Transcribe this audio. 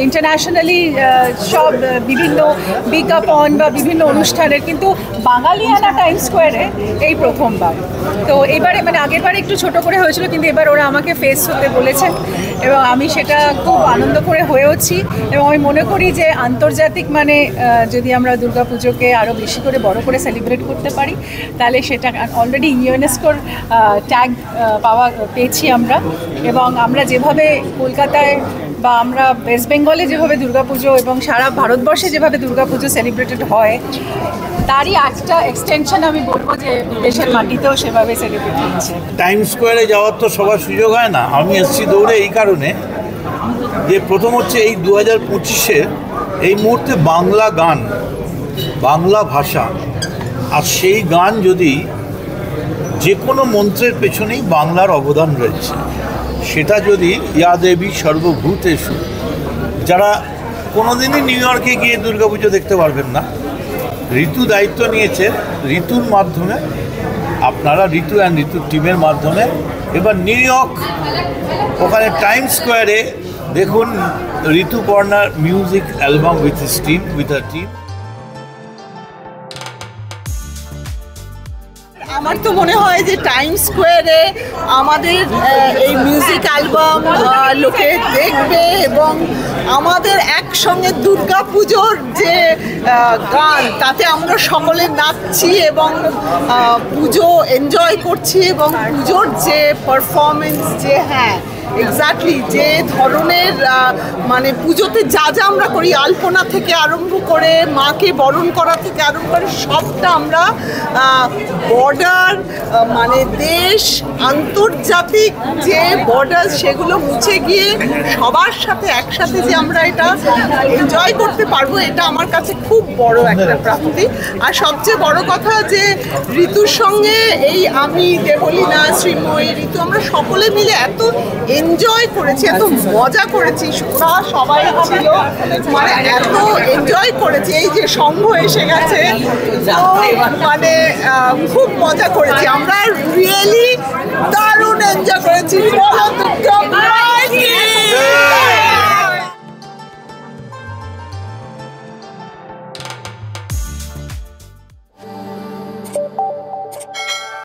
Internationally সব বিভিন্ন বিজ্ঞাপন বা বিভিন্ন অনুষ্ঠানের, কিন্তু বাঙালিয়ানা টাইমস স্কোয়ারে এই প্রথমবার। তো এবারে মানে আগেরবারে একটু ছোট করে হয়েছিল, কিন্তু এবার ওরা আমাকে ফেস হতে বলেছেন এবং আমি সেটা খুব আনন্দ করে হয়েওছি। এবং আমি মনে করি যে আন্তর্জাতিক মানে যদি আমরা দুর্গাপুজোকে আরও বেশি করে বড় করে সেলিব্রেট করতে পারি, তাহলে সেটা অলরেডি ইউনেস্কোর ট্যাগ পেয়েছি আমরা। এবং আমরা যেভাবে কলকাতায় বা আমরা ওয়েস্ট বেঙ্গলে যেভাবে দুর্গাপুজো এবং সারা ভারতবর্ষে যেভাবে দুর্গাপুজো সেলিব্রেটেড হয়, তারই একটা এক্সটেনশন আমি বলবো যে দেশের মাটিতেও সেভাবে সেলিব্রেট হচ্ছে। টাইমস স্কোয়ারে যাওয়ার তো সবার সুযোগ হয় না। আমি এসেছি দৌড়ে এই কারণে যে প্রথম হচ্ছে এই 2025-এ এই মুহূর্তে বাংলা গান, বাংলা ভাষা, আর সেই গান যদি যে কোনো মন্ত্রের পেছনেই বাংলার অবদান রয়েছে, সেটা যদি ইয়া দেবী সর্বভূতেষু, যারা কোনোদিনই নিউ ইয়র্কে গিয়ে দুর্গাপুজো দেখতে পারবেন না, ঋতু দায়িত্ব নিয়েছে, ঋতুর মাধ্যমে আপনারা ঋতু অ্যান্ড ঋতুর টিমের মাধ্যমে এবার নিউ ইয়র্ক ওখানে টাইমস স্কোয়ারে দেখুন ঋতুপর্ণার music album with his team, with a team. আমার তো মনে হয় যে টাইমস স্কোয়ারে আমাদের এই মিউজিক অ্যালবাম লোকে দেখবে এবং আমাদের একসঙ্গে দুর্গাপুজোর যে গান, তাতে আমরা সকলে নাচছি এবং পুজো এনজয় করছি এবং পুজোর যে পারফরমেন্স, যে হ্যাঁ এক্স্যাক্টলি যে ধরনের মানে পুজোতে যা যা আমরা করি, আলপনা থেকে আরম্ভ করে মাকে বরণ করা থেকে আরম্ভ করে সবটা আমরা বর্ডার মানে দেশ, আন্তর্জাতিক যে বর্ডার সেগুলো মুছে গিয়ে সবার সাথে একসাথে যে আমরা এটা এনজয় করতে পারবো, এটা আমার কাছে খুব বড় একটা প্রাপ্তি। আর সবচেয়ে বড় কথা যে ঋতুর সঙ্গে এই আমি, দেবলীনা, শ্রীময়ী, ঋতু আমরা সকলে মিলে এত এনজয় করেছি, এত মজা করেছি, ওরা সবাই ছিল মানে এত এনজয় করেছি। এই যে সংঘ এসে গেছে, মানে খুব মজা করেছি আমরা, রিয়েলি